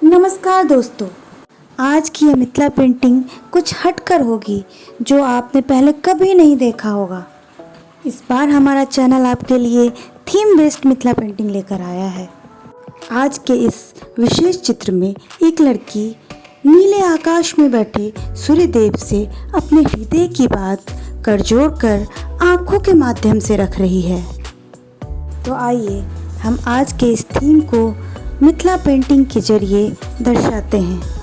नमस्कार दोस्तों, आज की यह मिथिला पेंटिंग कुछ हटकर होगी जो आपने पहले कभी नहीं देखा होगा। इस बार हमारा चैनल आपके लिए थीम बेस्ड मिथिला पेंटिंग लेकर आया है। आज के इस विशेष चित्र में एक लड़की नीले आकाश में बैठे सूर्यदेव से अपने हृदय की बात करजोड़ कर आंखों के माध्यम से रख रही है। तो आइए हम आज के इस थीम को मिथिला पेंटिंग के जरिए दर्शाते हैं।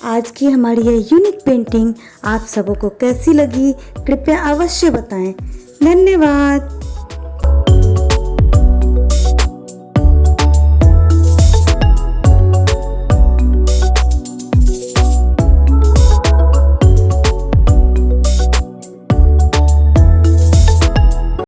आज की हमारी यह यूनिक पेंटिंग आप सबों को कैसी लगी, कृपया अवश्य बताएं। धन्यवाद।